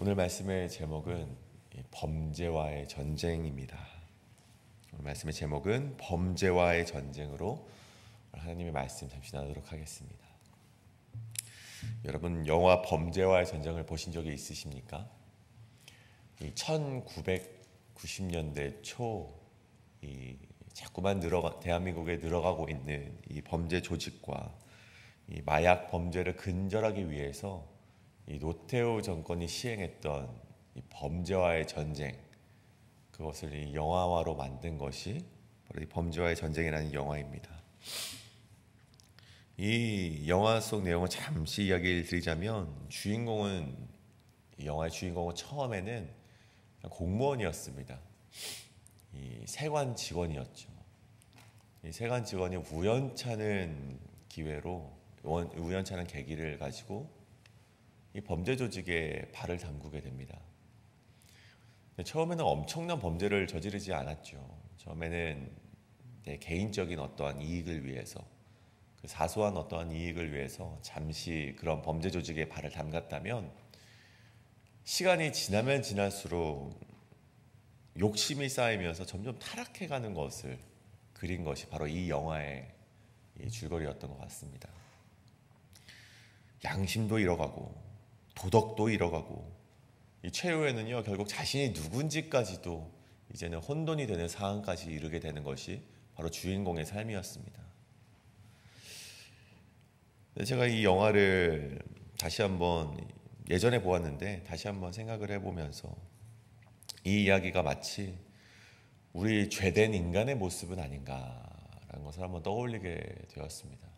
오늘 말씀의 제목은 범죄와의 전쟁입니다. 오늘 말씀의 제목은 범죄와의 전쟁으로 하나님의 말씀 잠시 나누도록 하겠습니다. 여러분, 영화 범죄와의 전쟁을 보신 적이 있으십니까? 1990년대 초 자꾸만 대한민국에 늘어가고 있는 이 범죄 조직과 이 마약 범죄를 근절하기 위해서 이 노태우 정권이 시행했던 이 범죄와의 전쟁, 그것을 이 영화화로 만든 것이 바로 이 범죄와의 전쟁이라는 영화입니다. 이 영화 속 내용을 잠시 이야기를 드리자면, 이 영화의 주인공은 처음에는 공무원이었습니다. 이 세관 직원이었죠. 이 세관 직원이 우연찮은 계기를 가지고 이 범죄 조직에 발을 담그게 됩니다. 처음에는 엄청난 범죄를 저지르지 않았죠. 처음에는 개인적인 어떠한 이익을 위해서, 그 사소한 어떠한 이익을 위해서 잠시 그런 범죄 조직에 발을 담갔다면, 시간이 지나면 지날수록 욕심이 쌓이면서 점점 타락해가는 것을 그린 것이 바로 이 영화의 줄거리였던 것 같습니다. 양심도 잃어가고 도덕도 잃어가고, 이 최후에는요 결국 자신이 누군지까지도 이제는 혼돈이 되는 상황까지 이르게 되는 것이 바로 주인공의 삶이었습니다. 제가 이 영화를 다시 한번 예전에 보았는데 다시 한번 생각을 해보면서 이 이야기가 마치 우리 죄된 인간의 모습은 아닌가라는 것을 한번 떠올리게 되었습니다.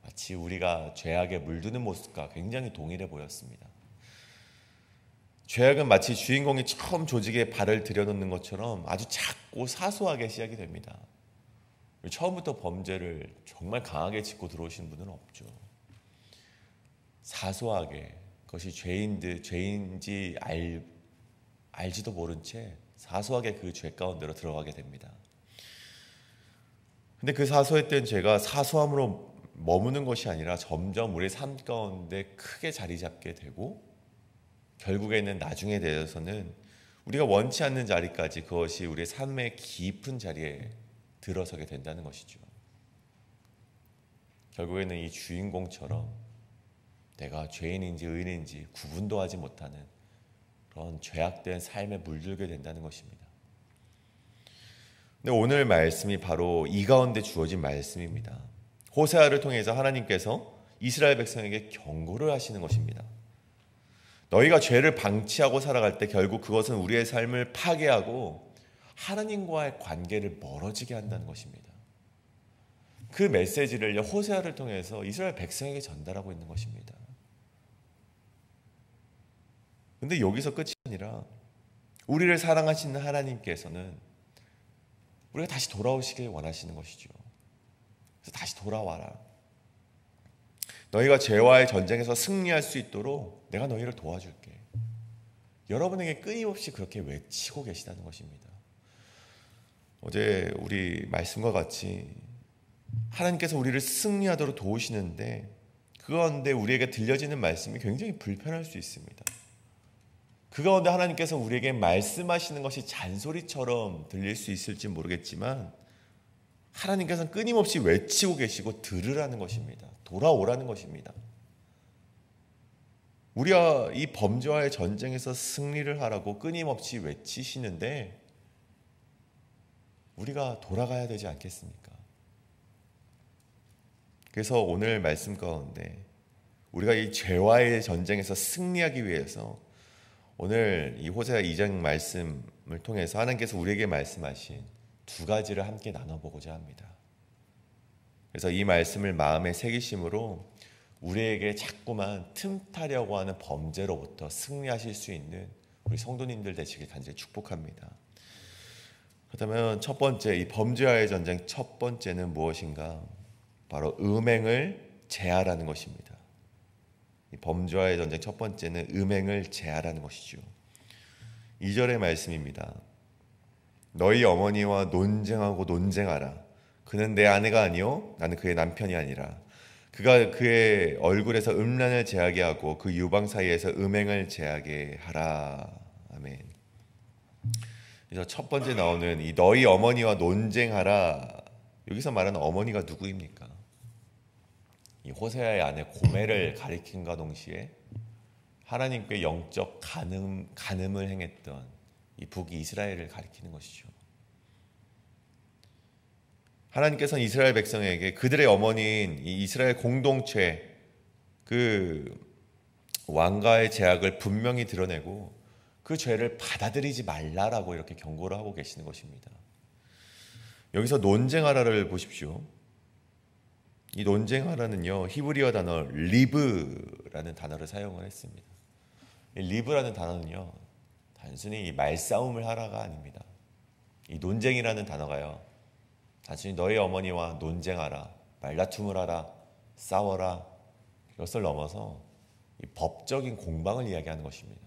마치 우리가 죄악에 물드는 모습과 굉장히 동일해 보였습니다. 죄악은 마치 주인공이 처음 조직에 발을 들여놓는 것처럼 아주 작고 사소하게 시작이 됩니다. 처음부터 범죄를 정말 강하게 짓고 들어오신 분은 없죠. 사소하게 그것이 죄인지 알지도 모른 채 사소하게 그 죄 가운데로 들어가게 됩니다. 근데 그 사소했던 죄가 사소함으로 머무는 것이 아니라 점점 우리의 삶 가운데 크게 자리 잡게 되고, 결국에는 나중에 되어서는 우리가 원치 않는 자리까지, 그것이 우리의 삶의 깊은 자리에 들어서게 된다는 것이죠. 결국에는 이 주인공처럼 내가 죄인인지 의인인지 구분도 하지 못하는 그런 죄악된 삶에 물들게 된다는 것입니다. 근데 오늘 말씀이 바로 이 가운데 주어진 말씀입니다. 호세아를 통해서 하나님께서 이스라엘 백성에게 경고를 하시는 것입니다. 너희가 죄를 방치하고 살아갈 때 결국 그것은 우리의 삶을 파괴하고 하나님과의 관계를 멀어지게 한다는 것입니다. 그 메시지를 호세아를 통해서 이스라엘 백성에게 전달하고 있는 것입니다. 그런데 여기서 끝이 아니라 우리를 사랑하시는 하나님께서는 우리가 다시 돌아오시길 원하시는 것이죠. 그래서 다시 돌아와라. 너희가 죄와의 전쟁에서 승리할 수 있도록 내가 너희를 도와줄게. 여러분에게 끊임없이 그렇게 외치고 계시다는 것입니다. 어제 우리 말씀과 같이 하나님께서 우리를 승리하도록 도우시는데, 그 가운데 우리에게 들려지는 말씀이 굉장히 불편할 수 있습니다. 그 가운데 하나님께서 우리에게 말씀하시는 것이 잔소리처럼 들릴 수 있을지 모르겠지만, 하나님께서는 끊임없이 외치고 계시고 들으라는 것입니다. 돌아오라는 것입니다. 우리가 이 범죄와의 전쟁에서 승리를 하라고 끊임없이 외치시는데 우리가 돌아가야 되지 않겠습니까? 그래서 오늘 말씀 가운데 우리가 이 죄와의 전쟁에서 승리하기 위해서 오늘 이 호세아 2장 말씀을 통해서 하나님께서 우리에게 말씀하신 두 가지를 함께 나눠보고자 합니다. 그래서 이 말씀을 마음에 새기심으로 우리에게 자꾸만 틈타려고 하는 범죄로부터 승리하실 수 있는 우리 성도님들 되시길 간절히 축복합니다. 그렇다면 첫 번째, 이 범죄와의 전쟁 첫 번째는 무엇인가? 바로 음행을 제하라는 것입니다. 이 범죄와의 전쟁 첫 번째는 음행을 제하라는 것이죠. 2절의 말씀입니다. 너희 어머니와 논쟁하고 논쟁하라. 그는 내 아내가 아니요 나는 그의 남편이 아니라 그가 그의 얼굴에서 음란을 제하게 하고 그 유방 사이에서 음행을 제하게 하라. 아멘. 그래서 첫 번째 나오는 이 너희 어머니와 논쟁하라. 여기서 말하는 어머니가 누구입니까? 이 호세아의 아내 고멜을 가리킨과 동시에 하나님께 영적 간음을 행했던 이 북이 이스라엘을 가리키는 것이죠. 하나님께서는 이스라엘 백성에게 그들의 어머니인 이 이스라엘 공동체 그 왕가의 죄악을 분명히 드러내고 그 죄를 받아들이지 말라라고 이렇게 경고를 하고 계시는 것입니다. 여기서 논쟁하라를 보십시오. 이 논쟁하라는요, 히브리어 단어 리브라는 단어를 사용을 했습니다. 이 리브라는 단어는요, 단순히 이 말싸움을 하라가 아닙니다. 이 논쟁이라는 단어가요, 단순히 너희 어머니와 논쟁하라, 말다툼을 하라, 싸워라, 이것을 넘어서 이 법적인 공방을 이야기하는 것입니다.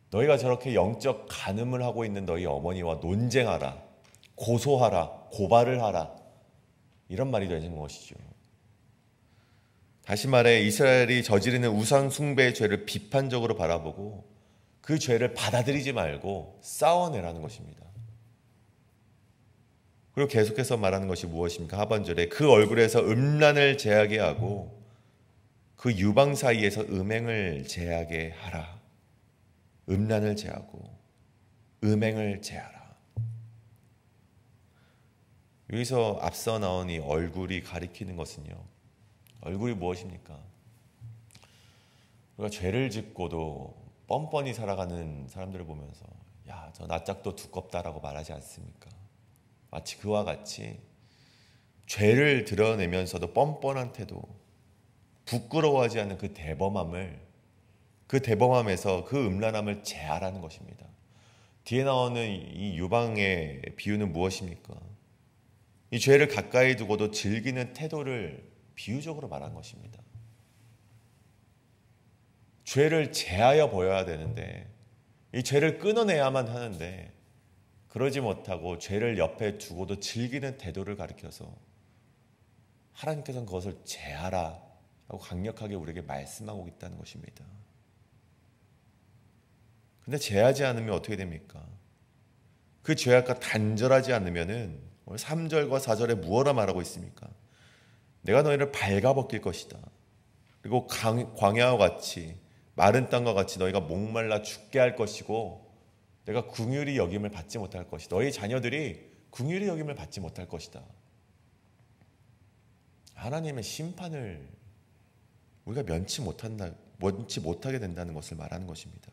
너희가 저렇게 영적 간음을 하고 있는 너희 어머니와 논쟁하라, 고소하라, 고발을 하라, 이런 말이 되는 것이죠. 다시 말해 이스라엘이 저지르는 우상 숭배의 죄를 비판적으로 바라보고 그 죄를 받아들이지 말고 싸워내라는 것입니다. 그리고 계속해서 말하는 것이 무엇입니까? 하반절에 그 얼굴에서 음란을 제하게 하고 그 유방 사이에서 음행을 제하게 하라. 음란을 제하고 음행을 제하라. 여기서 앞서 나온 이 얼굴이 가리키는 것은요, 얼굴이 무엇입니까? 우리가 죄를 짓고도 뻔뻔히 살아가는 사람들을 보면서 야, 저 낯짝도 두껍다라고 말하지 않습니까? 마치 그와 같이 죄를 드러내면서도 뻔뻔한 태도, 부끄러워하지 않는 그 대범함을, 그 대범함에서 그 음란함을 제하라는 것입니다. 뒤에 나오는 이 유방의 비유는 무엇입니까? 이 죄를 가까이 두고도 즐기는 태도를 비유적으로 말한 것입니다. 죄를 제하여 보여야 되는데 이 죄를 끊어내야만 하는데 그러지 못하고 죄를 옆에 두고도 즐기는 태도를 가리켜서 하나님께서는 그것을 제하라 라고 강력하게 우리에게 말씀하고 있다는 것입니다. 근데 제하지 않으면 어떻게 됩니까? 그 죄악과 단절하지 않으면은 3절과 4절에 무엇라 말하고 있습니까? 내가 너희를 발가벗길 것이다. 그리고 광야와 같이 마른 땅과 같이 너희가 목말라 죽게 할 것이고 내가 긍휼히 여김을 받지 못할 것이다. 너희 자녀들이 긍휼히 여김을 받지 못할 것이다. 하나님의 심판을 우리가 면치 못하게 된다는 것을 말하는 것입니다.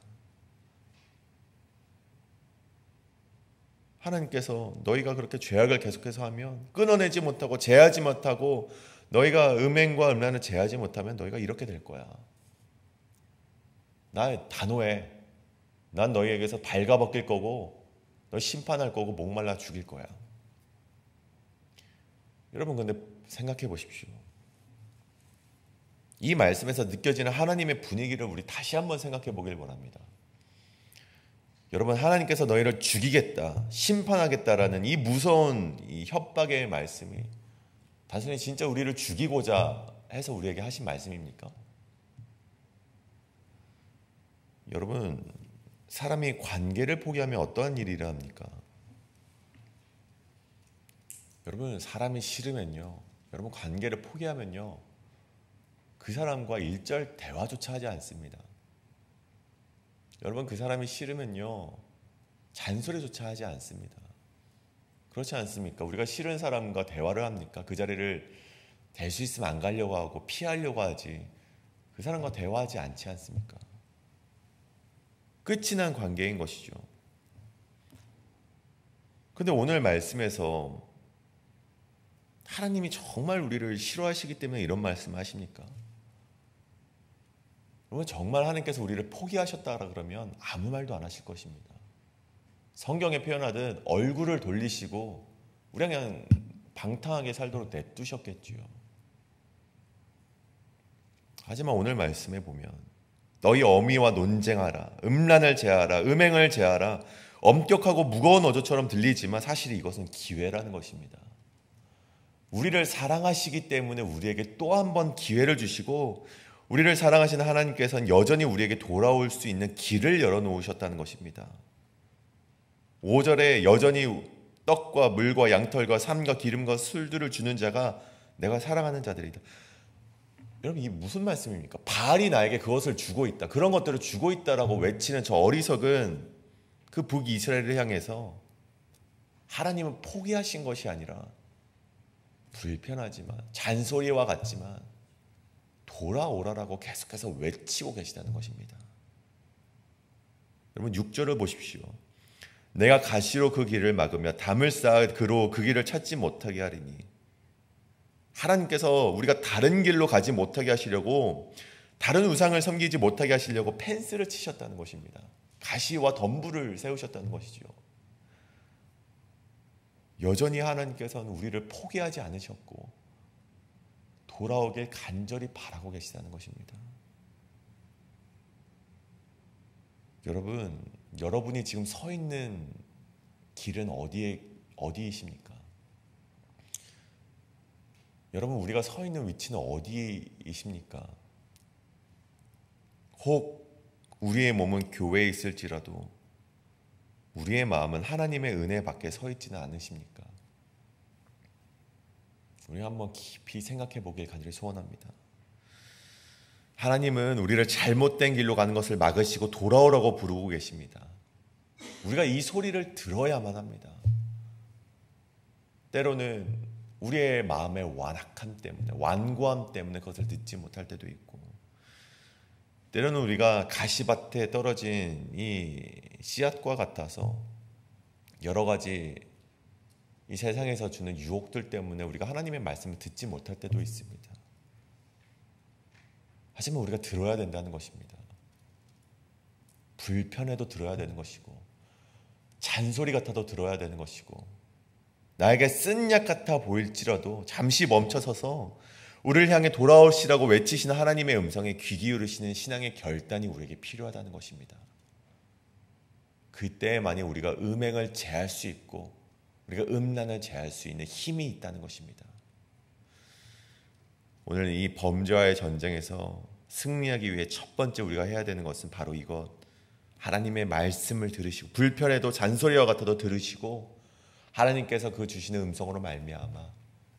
하나님께서 너희가 그렇게 죄악을 계속해서 하면, 끊어내지 못하고 제하지 못하고 너희가 음행과 음란을 제하지 못하면 너희가 이렇게 될 거야. 나 단호해. 난 너희에게서 발가벗길 거고 너 심판할 거고 목말라 죽일 거야. 여러분, 근데 생각해 보십시오. 이 말씀에서 느껴지는 하나님의 분위기를 우리 다시 한번 생각해 보길 원합니다. 여러분, 하나님께서 너희를 죽이겠다, 심판하겠다라는 이 무서운 이 협박의 말씀이 단순히 진짜 우리를 죽이고자 해서 우리에게 하신 말씀입니까? 여러분, 사람이 관계를 포기하면 어떠한 일이 일어납니까? 여러분, 사람이 싫으면요, 여러분 관계를 포기하면요, 그 사람과 일절 대화조차 하지 않습니다. 여러분, 그 사람이 싫으면요, 잔소리조차 하지 않습니다. 그렇지 않습니까? 우리가 싫은 사람과 대화를 합니까? 그 자리를 될 수 있으면 안 가려고 하고 피하려고 하지, 그 사람과 대화하지 않지 않습니까? 끝이 난 관계인 것이죠. 근데 오늘 말씀에서 하나님이 정말 우리를 싫어하시기 때문에 이런 말씀을 하십니까? 여러분, 정말 하나님께서 우리를 포기하셨다라 그러면 아무 말도 안 하실 것입니다. 성경에 표현하듯 얼굴을 돌리시고 우리 그냥 방탕하게 살도록 내두셨겠지요. 하지만 오늘 말씀에 보면 너희 어미와 논쟁하라, 음란을 제하라, 음행을 제하라, 엄격하고 무거운 어조처럼 들리지만 사실 이것은 기회라는 것입니다. 우리를 사랑하시기 때문에 우리에게 또 한 번 기회를 주시고 우리를 사랑하시는 하나님께서는 여전히 우리에게 돌아올 수 있는 길을 열어놓으셨다는 것입니다. 5절에 여전히 떡과 물과 양털과 삶과 기름과 술들을 주는 자가 내가 사랑하는 자들이다. 여러분, 이게 무슨 말씀입니까? 바알이 나에게 그것을 주고 있다, 그런 것들을 주고 있다라고 외치는 저 어리석은 그 북이스라엘을 향해서 하나님은 포기하신 것이 아니라 불편하지만 잔소리와 같지만 돌아오라라고 계속해서 외치고 계시다는 것입니다. 여러분, 6절을 보십시오. 내가 가시로 그 길을 막으며 담을 쌓아 그로 그 길을 찾지 못하게 하리니. 하나님께서 우리가 다른 길로 가지 못하게 하시려고, 다른 우상을 섬기지 못하게 하시려고 펜스를 치셨다는 것입니다. 가시와 덤불을 세우셨다는 것이죠. 여전히 하나님께서는 우리를 포기하지 않으셨고 돌아오길 간절히 바라고 계시다는 것입니다. 여러분, 여러분이 지금 서 있는 길은 어디이십니까? 여러분, 우리가 서 있는 위치는 어디이십니까? 혹 우리의 몸은 교회에 있을지라도 우리의 마음은 하나님의 은혜 밖에 서 있지는 않으십니까? 우리 한번 깊이 생각해 보길 간절히 소원합니다. 하나님은 우리를 잘못된 길로 가는 것을 막으시고 돌아오라고 부르고 계십니다. 우리가 이 소리를 들어야만 합니다. 때로는 우리의 마음의 완악함 때문에, 완고함 때문에 그것을 듣지 못할 때도 있고, 때로는 우리가 가시밭에 떨어진 이 씨앗과 같아서 여러 가지 이 세상에서 주는 유혹들 때문에 우리가 하나님의 말씀을 듣지 못할 때도 있습니다. 하지만 우리가 들어야 된다는 것입니다. 불편해도 들어야 되는 것이고, 잔소리 같아도 들어야 되는 것이고, 나에게 쓴 약 같아 보일지라도 잠시 멈춰서서 우리를 향해 돌아오시라고 외치시는 하나님의 음성에 귀 기울이시는 신앙의 결단이 우리에게 필요하다는 것입니다. 그때만이 우리가 음행을 제할 수 있고 우리가 음란을 제할 수 있는 힘이 있다는 것입니다. 오늘 이 범죄와의 전쟁에서 승리하기 위해 첫 번째 우리가 해야 되는 것은 바로 이것, 하나님의 말씀을 들으시고, 불편해도 잔소리와 같아도 들으시고 하나님께서 그 주시는 음성으로 말미암아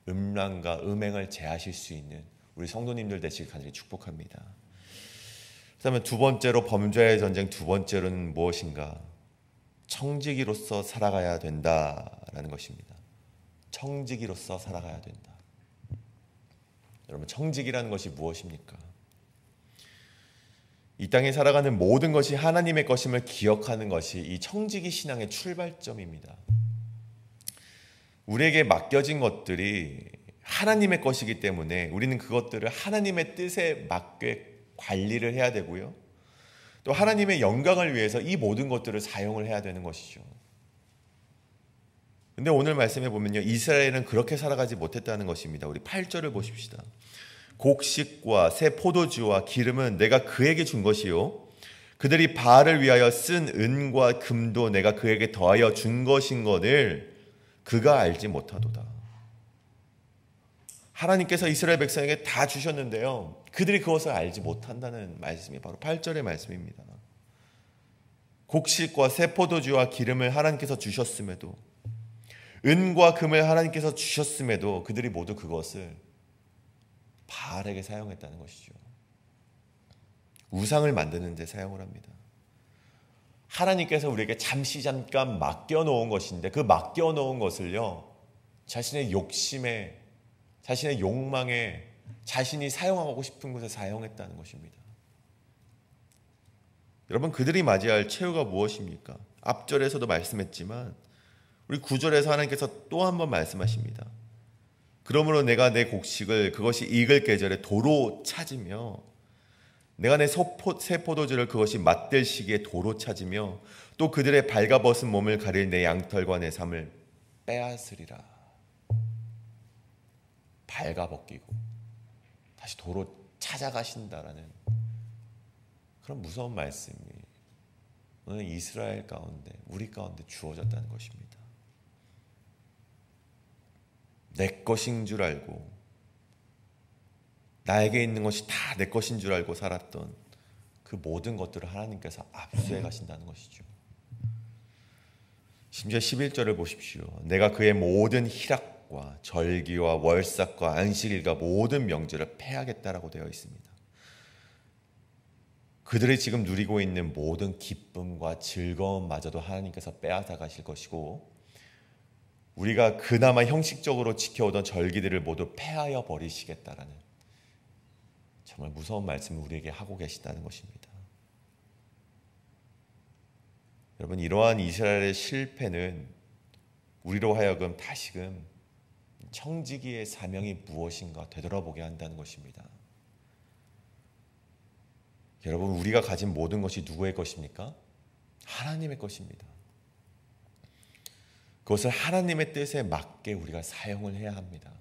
음란과 음행을 제하실 수 있는 우리 성도님들 되시길 간절히 축복합니다. 그다음에 두 번째로, 범죄의 전쟁 두 번째로는 무엇인가? 청지기로서 살아가야 된다라는 것입니다. 청지기로서 살아가야 된다. 여러분, 청지기라는 것이 무엇입니까? 이 땅에 살아가는 모든 것이 하나님의 것임을 기억하는 것이 이 청지기 신앙의 출발점입니다. 우리에게 맡겨진 것들이 하나님의 것이기 때문에 우리는 그것들을 하나님의 뜻에 맞게 관리를 해야 되고요, 또 하나님의 영광을 위해서 이 모든 것들을 사용을 해야 되는 것이죠. 근데 오늘 말씀해 보면요, 이스라엘은 그렇게 살아가지 못했다는 것입니다. 우리 8절을 보십시다. 곡식과 새 포도주와 기름은 내가 그에게 준 것이요, 그들이 바알을 위하여 쓴 은과 금도 내가 그에게 더하여 준 것인 것을 그가 알지 못하도다. 하나님께서 이스라엘 백성에게 다 주셨는데요, 그들이 그것을 알지 못한다는 말씀이 바로 8절의 말씀입니다. 곡식과 새 포도주와 기름을 하나님께서 주셨음에도, 은과 금을 하나님께서 주셨음에도 그들이 모두 그것을 바알에게 사용했다는 것이죠. 우상을 만드는 데 사용을 합니다. 하나님께서 우리에게 잠깐 맡겨놓은 것인데 그 맡겨놓은 것을요, 자신의 욕심에, 자신의 욕망에, 자신이 사용하고 싶은 곳에 사용했다는 것입니다. 여러분, 그들이 맞이할 최후가 무엇입니까? 앞절에서도 말씀했지만 우리 9절에서 하나님께서 또 한 번 말씀하십니다. 그러므로 내가 내 곡식을 그것이 익을 계절에 도로 찾으며 내가 내 새 포도주를 그것이 맛될 시기에 도로 찾으며 또 그들의 발가벗은 몸을 가릴 내 양털과 내 삶을 빼앗으리라. 발가벗기고 다시 도로 찾아가신다라는 그런 무서운 말씀이 오늘 이스라엘 가운데, 우리 가운데 주어졌다는 것입니다. 내 것인 줄 알고 나에게 있는 것이 다 내 것인 줄 알고 살았던 그 모든 것들을 하나님께서 압수해 가신다는 것이죠. 심지어 11절을 보십시오. 내가 그의 모든 희락과 절기와 월삭과 안식일과 모든 명절을 폐하겠다라고 되어 있습니다. 그들이 지금 누리고 있는 모든 기쁨과 즐거움마저도 하나님께서 빼앗아 가실 것이고, 우리가 그나마 형식적으로 지켜오던 절기들을 모두 폐하여 버리시겠다라는 정말 무서운 말씀을 우리에게 하고 계시다는 것입니다. 여러분, 이러한 이스라엘의 실패는 우리로 하여금 다시금 청지기의 사명이 무엇인가 되돌아보게 한다는 것입니다. 여러분, 우리가 가진 모든 것이 누구의 것입니까? 하나님의 것입니다. 그것을 하나님의 뜻에 맞게 우리가 사용을 해야 합니다.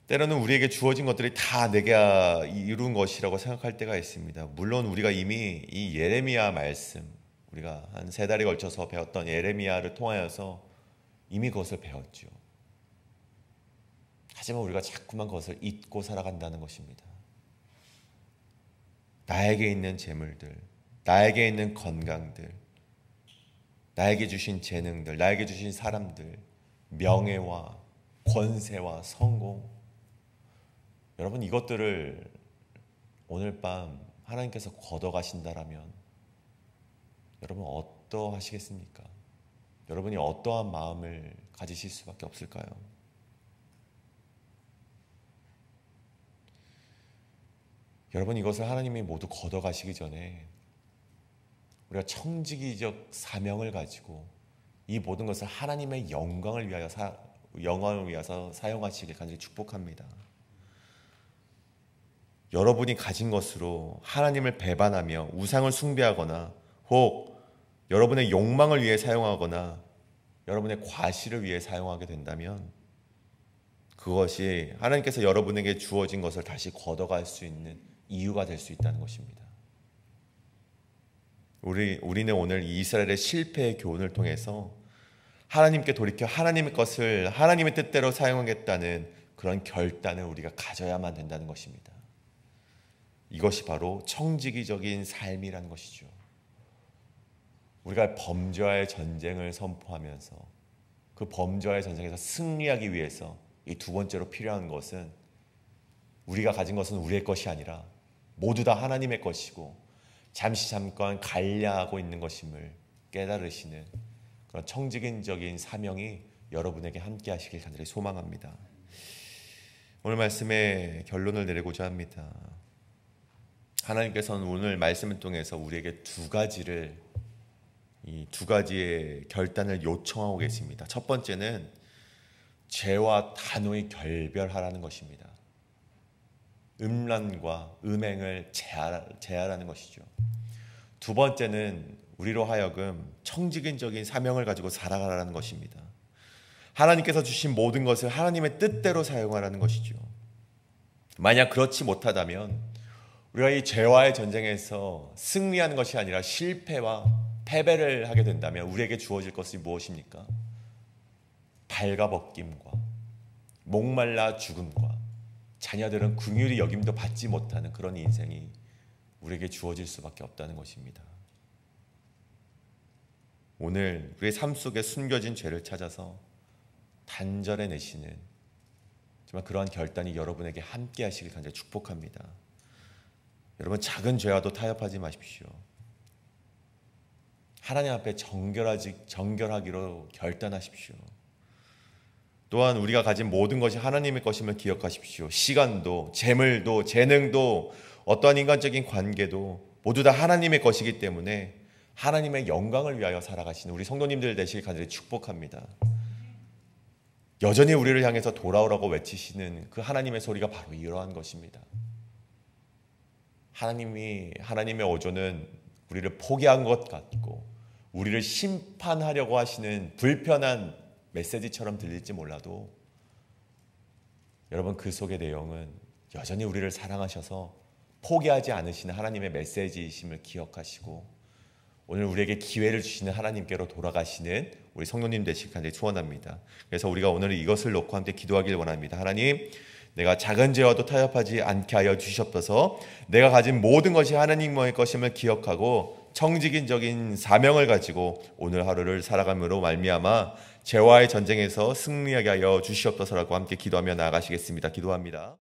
때로는 우리에게 주어진 것들이 다 내가 이룬 것이라고 생각할 때가 있습니다. 물론 우리가 이미 이 예레미야 말씀, 우리가 한 3달에 걸쳐서 배웠던 예레미야를 통하여서 이미 그것을 배웠죠. 하지만 우리가 자꾸만 그것을 잊고 살아간다는 것입니다. 나에게 있는 재물들, 나에게 있는 건강들, 나에게 주신 재능들, 나에게 주신 사람들, 명예와 권세와 성공, 여러분, 이것들을 오늘 밤 하나님께서 걷어가신다라면 여러분 어떠하시겠습니까? 여러분이 어떠한 마음을 가지실 수밖에 없을까요? 여러분, 이것을 하나님이 모두 걷어가시기 전에 우리가 청지기적 사명을 가지고 이 모든 것을 하나님의 영광을 위해서 사용하시길 간절히 축복합니다. 여러분이 가진 것으로 하나님을 배반하며 우상을 숭배하거나 혹 여러분의 욕망을 위해 사용하거나 여러분의 과시를 위해 사용하게 된다면 그것이 하나님께서 여러분에게 주어진 것을 다시 걷어갈 수 있는 이유가 될 수 있다는 것입니다. 우리는 오늘 이스라엘의 실패의 교훈을 통해서 하나님께 돌이켜 하나님의 것을 하나님의 뜻대로 사용하겠다는 그런 결단을 우리가 가져야만 된다는 것입니다. 이것이 바로 청지기적인 삶이라는 것이죠. 우리가 범죄와의 전쟁을 선포하면서 그 범죄와의 전쟁에서 승리하기 위해서 이 두 번째로 필요한 것은 우리가 가진 것은 우리의 것이 아니라 모두 다 하나님의 것이고 잠깐 관리하고 있는 것임을 깨달으시는 그런 청지기적인 사명이 여러분에게 함께 하시길 간절히 소망합니다. 오늘 말씀의 결론을 내리고자 합니다. 하나님께서는 오늘 말씀을 통해서 우리에게 이 두 가지의 결단을 요청하고 계십니다. 첫 번째는 죄와 단호히 결별하라는 것입니다. 음란과 음행을 제하라는 것이죠. 두 번째는 우리로 하여금 청지기적인 사명을 가지고 살아가라는 것입니다. 하나님께서 주신 모든 것을 하나님의 뜻대로 사용하라는 것이죠. 만약 그렇지 못하다면 우리가 이 죄와의 전쟁에서 승리하는 것이 아니라 실패와 패배를 하게 된다면 우리에게 주어질 것이 무엇입니까? 발가벗김과 목말라 죽음과 자녀들은 긍휼히 여김도 받지 못하는 그런 인생이 우리에게 주어질 수밖에 없다는 것입니다. 오늘 우리의 삶 속에 숨겨진 죄를 찾아서 단절해 내시는 정말 그러한 결단이 여러분에게 함께 하시길 간절히 축복합니다. 여러분, 작은 죄와도 타협하지 마십시오. 하나님 앞에 정결하기로 결단하십시오. 또한 우리가 가진 모든 것이 하나님의 것임을 기억하십시오. 시간도, 재물도, 재능도, 어떠한 인간적인 관계도 모두 다 하나님의 것이기 때문에 하나님의 영광을 위하여 살아가시는 우리 성도님들 되시길 간절히 축복합니다. 여전히 우리를 향해서 돌아오라고 외치시는 그 하나님의 소리가 바로 이러한 것입니다. 하나님의 어조는 우리를 포기한 것 같고 우리를 심판하려고 하시는 불편한 메시지처럼 들릴지 몰라도 여러분, 그 속의 내용은 여전히 우리를 사랑하셔서 포기하지 않으시는 하나님의 메시지이심을 기억하시고 오늘 우리에게 기회를 주시는 하나님께로 돌아가시는 우리 성도님 되시길 간절히 축원합니다. 그래서 우리가 오늘 이것을 놓고 함께 기도하길 원합니다. 하나님, 내가 작은 죄와도 타협하지 않게 하여 주시옵소서. 내가 가진 모든 것이 하나님의 것임을 기억하고 청지기적인 사명을 가지고 오늘 하루를 살아감으로 말미암아 죄와의 전쟁에서 승리하게 하여 주시옵소서라고 함께 기도하며 나아가시겠습니다. 기도합니다.